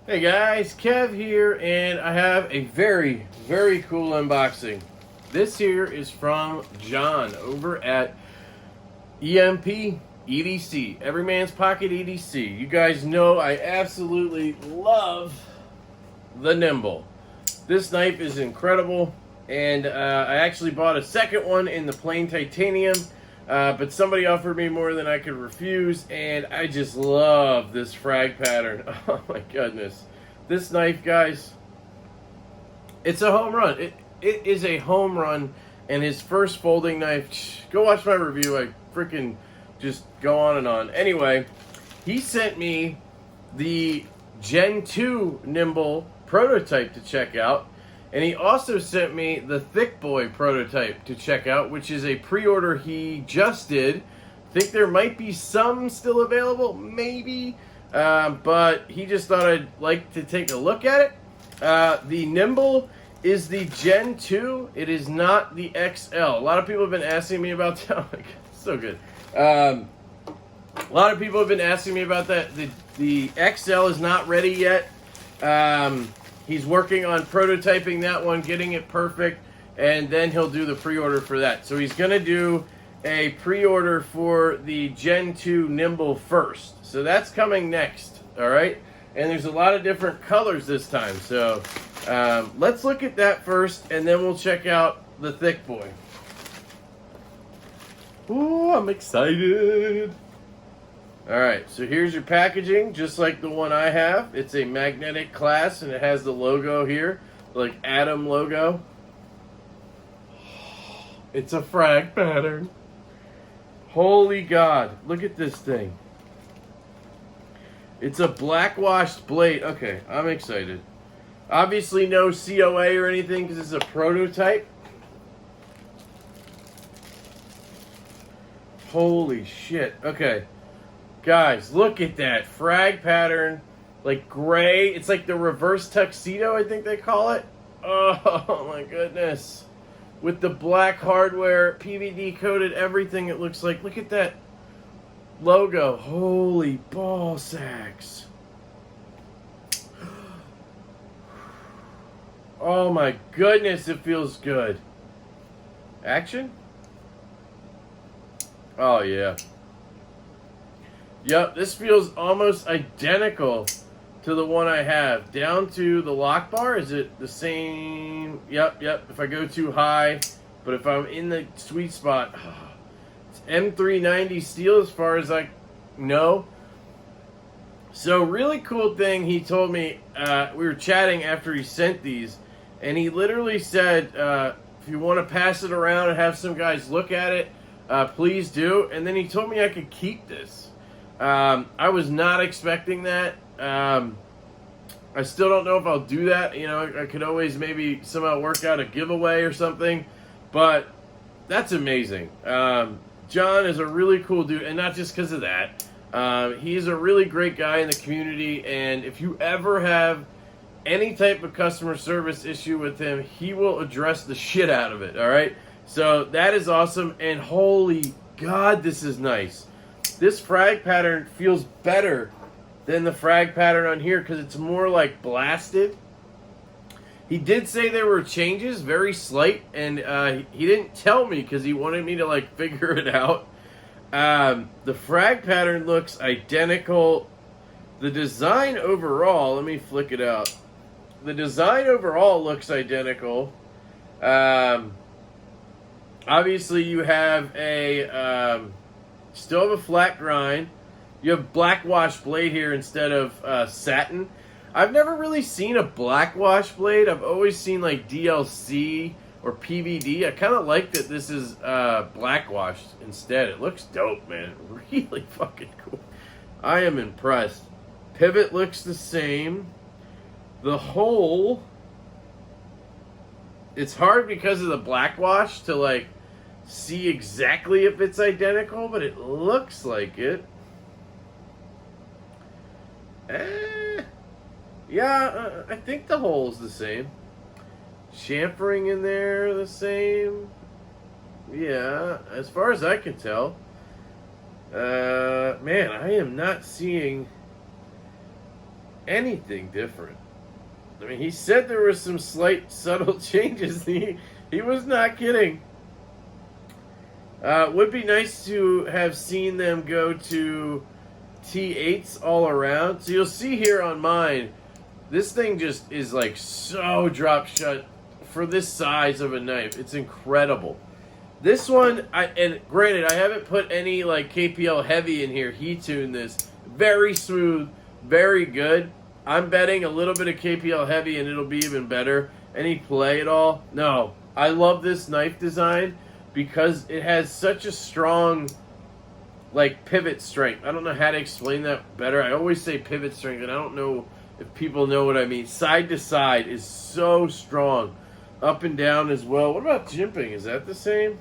Hey guys, Kev here, and I have a very, very cool unboxing. This here is from John over at EMPEDC, Every Man's Pocket EDC. You guys know I absolutely love the Nymble. This knife is incredible, and I actually bought a second one in the plain titanium, but somebody offered me more than I could refuse, and I just love this frag pattern. Oh my goodness. This knife, guys, it's a home run. It is a home run, and his first folding knife, go watch my review. I freaking just go on and on. Anyway, he sent me the Gen 2 Nymble prototype to check out, and he also sent me the Thick Boy prototype to check out, which is a pre-order he just did. I think there might be some still available, maybe, but he just thought I'd like to take a look at it. The Nymble is the Gen 2. It is not the XL. A lot of people have been asking me about that. Oh my God, so good. A lot of people have been asking me about that. The XL is not ready yet. He's working on prototyping that one, getting it perfect, and then he'll do the pre-order for that. So he's going to do a pre-order for the Gen 2 Nymble first. So that's coming next, all right? And there's a lot of different colors this time. So let's look at that first, and then we'll check out the Thick Boy. Ooh, I'm excited. All right, so here's your packaging, just like the one I have. It's a magnetic clasp, and it has the logo here, like Atom logo. It's a frag pattern. Holy God, look at this thing. It's a black washed blade. Okay, I'm excited. Obviously no COA or anything because it's a prototype. Holy shit. Okay. Guys, look at that frag pattern, like gray. It's like the reverse tuxedo, I think they call it. Oh my goodness. With the black hardware, PVD coated everything, it looks like. Look at that logo. Holy ball sacks. Oh my goodness, it feels good. Action? Oh yeah. Yep, this feels almost identical to the one I have. Down to the lock bar, is it the same? Yep. If I go too high, but if I'm in the sweet spot, it's M390 steel as far as I know. So really cool thing, he told me, we were chatting after he sent these, and he literally said, if you want to pass it around and have some guys look at it, please do. And then he told me I could keep this. I was not expecting that. I still don't know if I'll do that. You know, I could always maybe somehow work out a giveaway or something, but that's amazing. John is a really cool dude, and not just because of that. He's a really great guy in the community, and if you ever have any type of customer service issue with him, he will address the shit out of it, all right? So that is awesome, and holy God, this is nice. This frag pattern feels better than the frag pattern on here because it's more like blasted. He did say there were changes, very slight, and he didn't tell me because he wanted me to like figure it out. The frag pattern looks identical. The design overall, let me flick it out. The design overall looks identical. Obviously you have a... still have a flat grind. You have black wash blade here instead of satin. I've never really seen a black wash blade. I've always seen like DLC or PVD. I kind of like that this is black washed instead. It looks dope, man. Really fucking cool. I am impressed. Pivot looks the same. The hole, it's hard because of the black wash to like see exactly if it's identical, but it looks like it. Yeah, I think the hole's the same. Chamfering in there the same. Yeah, as far as I can tell. Man, I am not seeing anything different. I mean, he said there were some slight, subtle changes. He was not kidding. Would be nice to have seen them go to T8s all around. So you'll see here on mine, this thing just is like so drop shut for this size of a knife. It's incredible. This one, and granted, I haven't put any like KPL heavy in here. He tuned this. Very smooth, very good. I'm betting a little bit of KPL heavy and it'll be even better. Any play at all? No. I love this knife design because it has such a strong like pivot strength. I don't know how to explain that better. I always say pivot strength and I don't know if people know what I mean. Side to side is so strong. Up and down as well. What about jimping? Is that the same?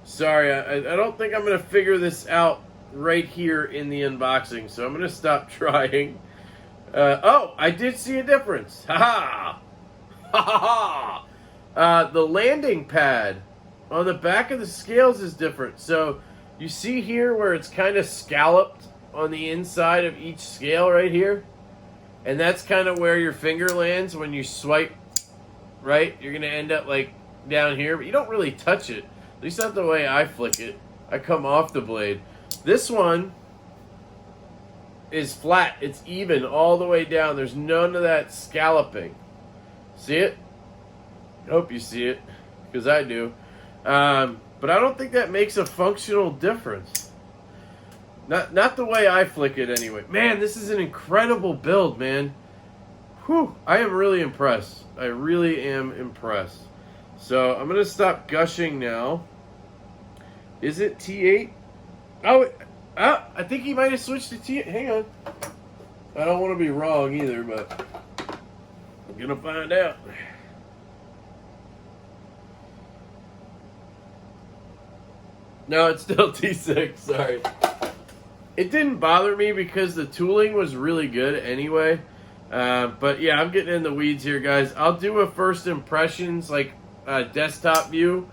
Sorry, I don't think I'm going to figure this out right here in the unboxing, so I'm going to stop trying. Oh, I did see a difference. Ha-ha! Ha-ha-ha! The landing pad on the back of the scales is different. So you see here where it's kind of scalloped on the inside of each scale right here? And that's kind of where your finger lands when you swipe, right? You're going to end up like down here, but you don't really touch it. At least not the way I flick it. I come off the blade. This one is flat. It's even all the way down. There's none of that scalloping. See it? I hope you see it, because I do. But I don't think that makes a functional difference. Not the way I flick it anyway. Man, this is an incredible build, man. Whew, I am really impressed. I really am impressed. So I'm going to stop gushing now. Is it T8? Oh, I think he might have switched to T8. Hang on. I don't want to be wrong either, but I'm going to find out. No, it's still T6. Sorry. It didn't bother me because the tooling was really good anyway. But yeah, I'm getting in the weeds here, guys. I'll do a first impressions, like desktop view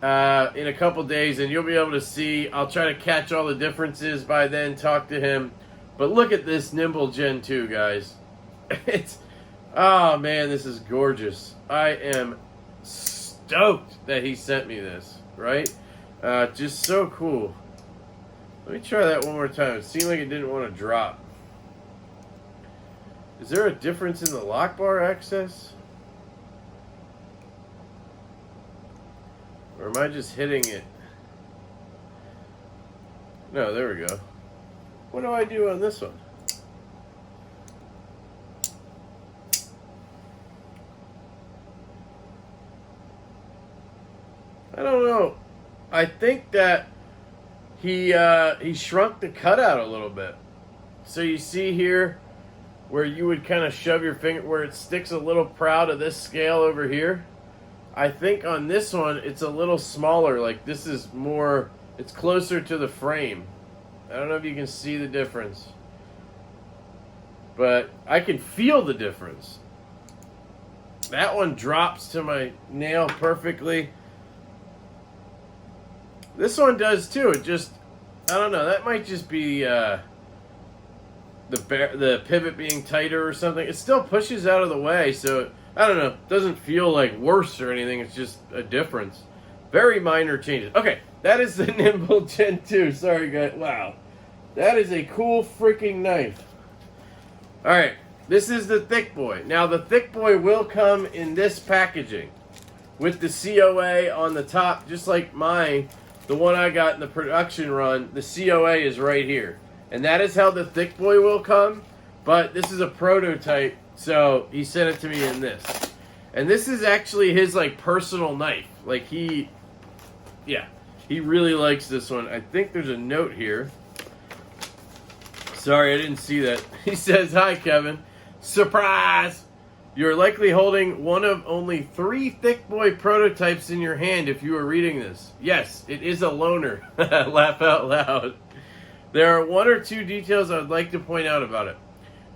in a couple days, and you'll be able to see. I'll try to catch all the differences by then, talk to him. But look at this Nymble Gen 2, guys. It's, oh man, this is gorgeous. I am stoked that he sent me this, right? Just so cool. Let me try that one more time. It seemed like it didn't want to drop. Is there a difference in the lock bar access? Or am I just hitting it? No, there we go. What do I do on this one? I don't know. I think that he shrunk the cutout a little bit. So you see here where you would kind of shove your finger, where it sticks a little proud of this scale over here. I think on this one, it's a little smaller. Like this is more, it's closer to the frame. I don't know if you can see the difference, but I can feel the difference. That one drops to my nail perfectly. This one does too. It just, I don't know. That might just be the pivot being tighter or something. It still pushes out of the way, so I don't know. It doesn't feel like worse or anything. It's just a difference. Very minor changes. Okay, that is the Nymble Gen 2. Sorry, guys. Wow. That is a cool freaking knife. All right, this is the thick boy. Now, the thick boy will come in this packaging with the COA on the top, just like mine. The one I got in the production run, the COA is right here. And that is how the thick boy will come. But this is a prototype, so he sent it to me in this. And this is actually his, like, personal knife. Like, he really likes this one. I think there's a note here. Sorry, I didn't see that. He says, "Hi, Kevin. Surprise! You're likely holding one of only 3 thick boy prototypes in your hand if you are reading this. Yes, it is a loaner." Laugh out loud. "There are 1 or 2 details I would like to point out about it.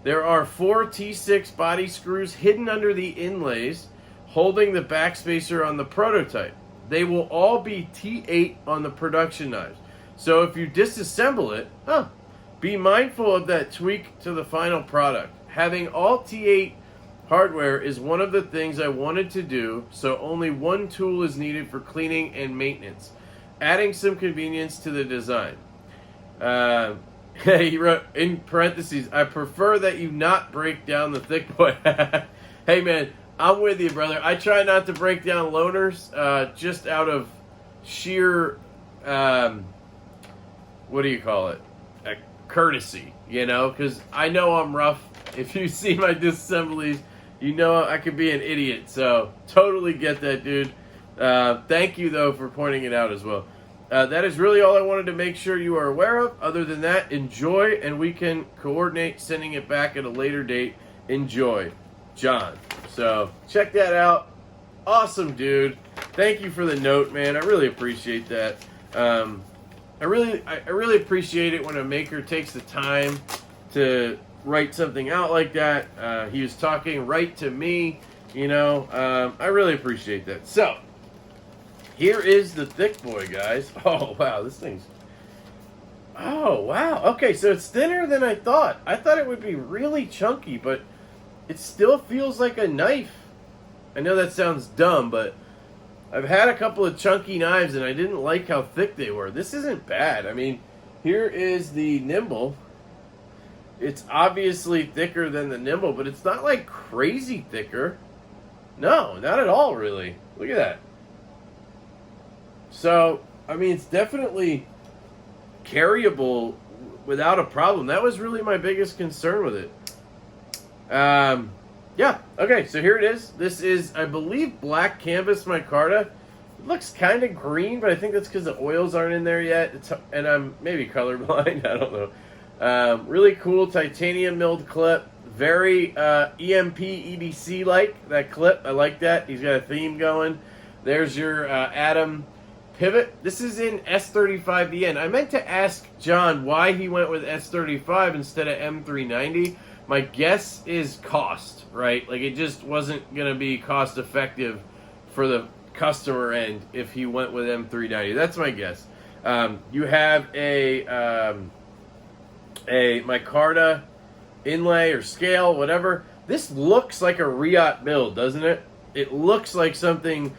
There are 4 T6 body screws hidden under the inlays holding the backspacer on the prototype. They will all be T8 on the production knives. So if you disassemble it, Be mindful of that tweak to the final product. Having all T8 hardware is one of the things I wanted to do, so only one tool is needed for cleaning and maintenance, adding some convenience to the design. He wrote in parentheses, I prefer that you not break down the thick boy. Hey man, I'm with you, brother. I try not to break down loaners just out of sheer, what do you call it? Courtesy, you know, because I know I'm rough. If you see my disassemblies, you know I could be an idiot. So totally get that, dude. Thank you, though, for pointing it out as well. That is really all I wanted to make sure you are aware of. Other than that, enjoy, and we can coordinate sending it back at a later date. Enjoy, John. So check that out. Awesome, dude. Thank you for the note, man. I really appreciate that. I really appreciate it when a maker takes the time to write something out like that. He was talking right to me, you know. I really appreciate that. So, here is the thick boy, guys. Oh, wow, this thing's... Oh, wow. Okay, so it's thinner than I thought. I thought it would be really chunky, but it still feels like a knife. I know that sounds dumb, but I've had a couple of chunky knives, and I didn't like how thick they were. This isn't bad. I mean, here is the Nymble. It's obviously thicker than the Nymble, but it's not like crazy thicker. No, not at all, really. Look at that. So, I mean, it's definitely carryable without a problem. That was really my biggest concern with it. Yeah, okay, so here it is. This is, I believe, black canvas micarta. It looks kind of green, but I think that's because the oils aren't in there yet. And I'm maybe colorblind, I don't know. Really cool titanium milled clip. Very EMPEDC-like, that clip. I like that. He's got a theme going. There's your Atom pivot. This is in S35DN. I meant to ask John why he went with S35 instead of M390. My guess is cost, right? Like, it just wasn't going to be cost effective for the customer end if he went with M390. That's my guess. You have a micarta inlay or scale, whatever. This looks like a Riot build, doesn't it? It looks like something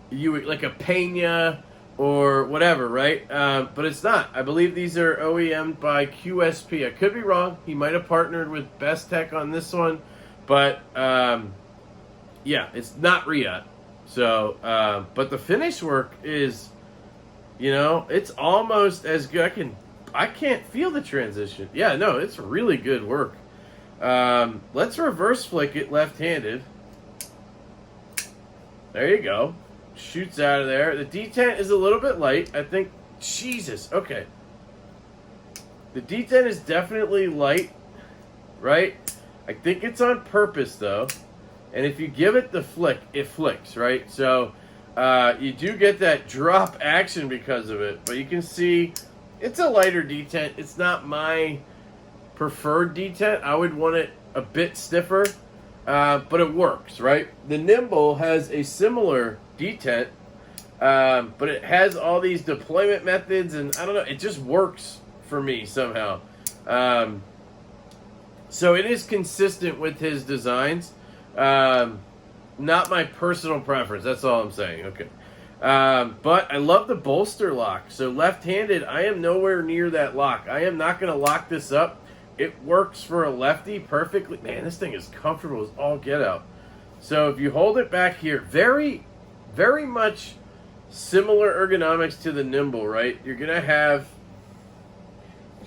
you would, like a Pena or whatever, right? But it's not. I believe these are OEM'd by QSP. I could be wrong. He might have partnered with Best Tech on this one, but yeah, it's not Riot. So, but the finish work is, you know, it's almost as good. I can't feel the transition. Yeah, no, it's really good work. Let's reverse flick it left-handed. There you go. Shoots out of there. The detent is a little bit light. I think, Jesus, okay. The detent is definitely light, right? I think it's on purpose, though. And if you give it the flick, it flicks, right? So, you do get that drop action because of it. But you can see it's a lighter detent. It's not my preferred detent. I would want it a bit stiffer. But it works, right? The Nymble has a similar detent, but it has all these deployment methods, and I don't know, it just works for me somehow. So it is consistent with his designs. Not my personal preference, that's all I'm saying, okay. But I love the bolster lock. So left-handed, I am nowhere near that lock. I am not going to lock this up. It works for a lefty perfectly. Man, this thing is comfortable as all get out. So if you hold it back here, very, very much similar ergonomics to the Nymble, right? You're going to have,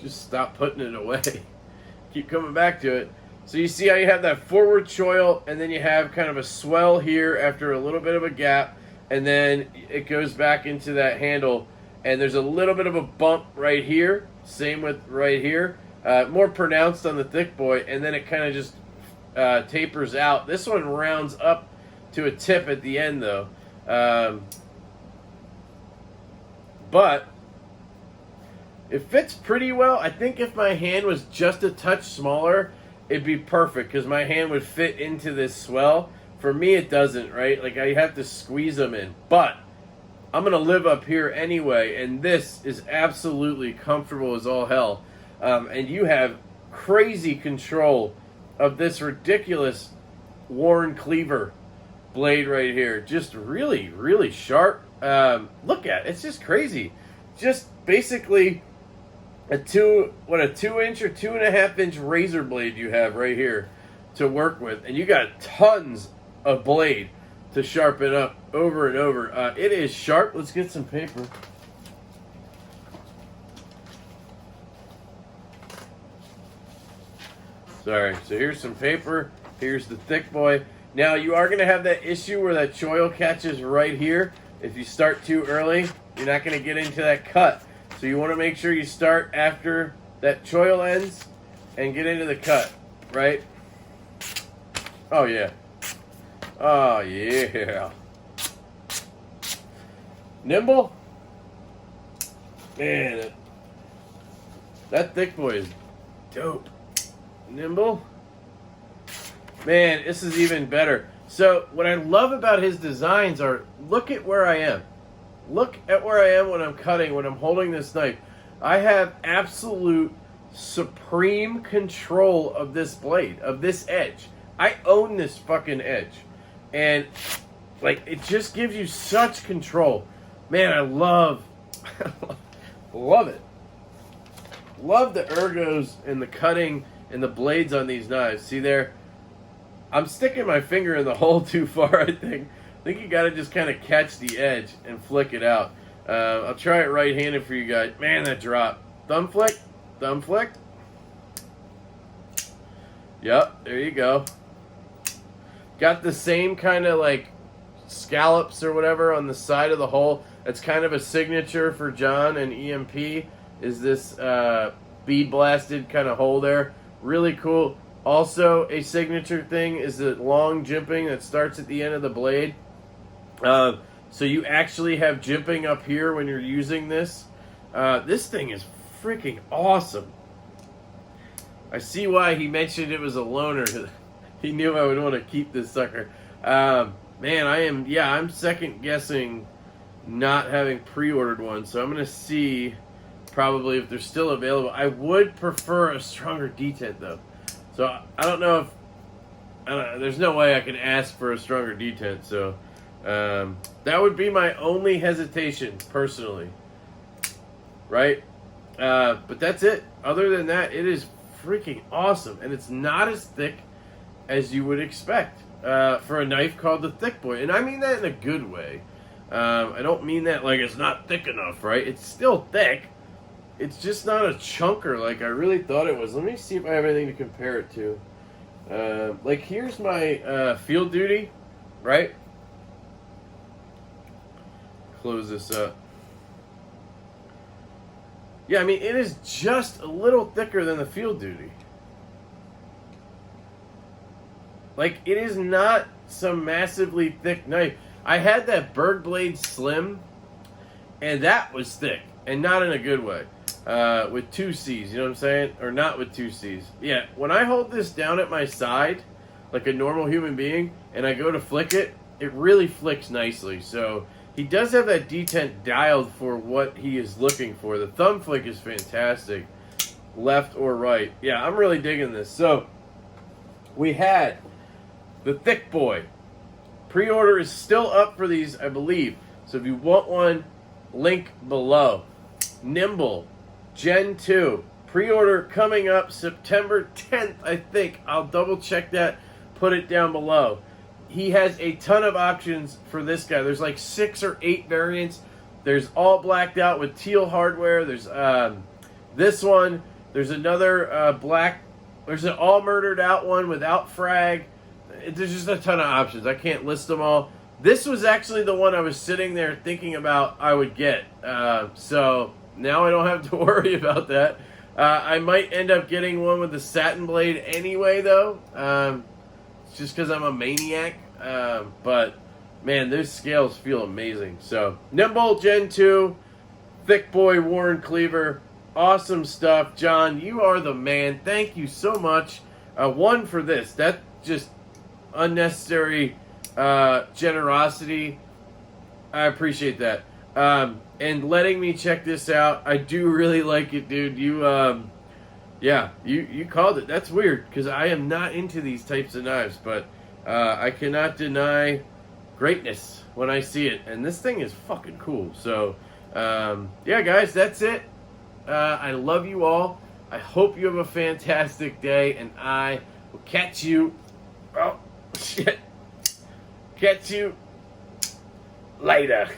just stop putting it away. Keep coming back to it. So you see how you have that forward choil, and then you have kind of a swell here after a little bit of a gap, and then it goes back into that handle, and there's a little bit of a bump right here. Same with right here. More pronounced on the thick boy, and then it kind of just tapers out. This one rounds up to a tip at the end, though. But it fits pretty well. I think if my hand was just a touch smaller, it'd be perfect, because my hand would fit into this swell. For me, it doesn't, right? Like, I have to squeeze them in. But I'm going to live up here anyway, and this is absolutely comfortable as all hell. And you have crazy control of this ridiculous Warren Cleaver blade right here. Just really, really sharp. Look at it. It's just crazy. Just basically a 2-inch or 2.5-inch razor blade you have right here to work with. And you got tons of blade to sharpen up over and over. It is sharp. Let's get some paper. Sorry. So here's some paper. Here's the thick boy. Now you are going to have that issue where that choil catches right here. If you start too early, you're not going to get into that cut. So you want to make sure you start after that choil ends and get into the cut, right? Oh yeah. Oh yeah. Nymble? Man, that thick boy is dope. Nymble? Man, this is even better. So what I love about his designs are, look at where I am. Look at where I am when I'm cutting, when I'm holding this knife. I have absolute supreme control of this blade, of this edge. I own this fucking edge. And, like, it just gives you such control. Man, I love it. Love the ergos and the cutting and the blades on these knives. See there? I'm sticking my finger in the hole too far, I think. I think you got to just kind of catch the edge and flick it out. I'll try it right-handed for you guys. Man, that drop. Thumb flick. Thumb flick. Yep, there you go. Got the same kind of like scallops or whatever on the side of the hole. That's kind of a signature for John and EMP, is this bead blasted kind of hole there. Really cool. Also, a signature thing is the long jimping that starts at the end of the blade. So you actually have jimping up here when you're using this. This thing is freaking awesome. I see why he mentioned it was a loaner. He knew I would want to keep this sucker. Man, I'm second guessing not having pre-ordered one. So I'm going to see probably if they're still available. I would prefer a stronger detent though. So I don't know if, there's no way I can ask for a stronger detent. So that would be my only hesitation personally. Right? But that's it. Other than that, it is freaking awesome. And it's not as thick as you would expect for a knife called the Thick Boy. And I mean that in a good way. I don't mean that like it's not thick enough, right? It's still thick. It's just not a chunker like I really thought it was. Let me see if I have anything to compare it to. Like here's my Field Duty, right? Close this up. Yeah, I mean, it is just a little thicker than the Field Duty. Like, it is not some massively thick knife. I had that Bird Blade Slim, and that was thick, and not in a good way. With 2 C's, you know what I'm saying? Or not with 2 C's. Yeah, when I hold this down at my side, like a normal human being, and I go to flick it, it really flicks nicely. So he does have that detent dialed for what he is looking for. The thumb flick is fantastic, left or right. Yeah, I'm really digging this. So we had the Thick Boy. Pre-order is still up for these, I believe. So if you want one, link below. Nymble Gen 2. Pre-order coming up September 10th, I think. I'll double check that. Put it down below. He has a ton of options for this guy. There's like 6 or 8 variants. There's all blacked out with teal hardware. There's this one. There's another black. There's an all murdered out one without frag. There's just a ton of options. I can't list them all. This was actually the one I was sitting there thinking about I would get. So now I don't have to worry about that. I might end up getting one with the satin blade anyway, though. It's just because I'm a maniac. But, man, those scales feel amazing. So, Nymble Gen 2, Thick Boy Warren Cleaver. Awesome stuff. John, you are the man. Thank you so much. One for this. That's just unnecessary generosity. I appreciate that. And letting me check this out. I do really like it, dude. You Yeah, you called it. That's weird because I am not into these types of knives, but I cannot deny greatness when I see it. And this thing is fucking cool. So, yeah, guys, that's it. I love you all. I hope you have a fantastic day, and I will catch you. Oh, shit. Catch you later.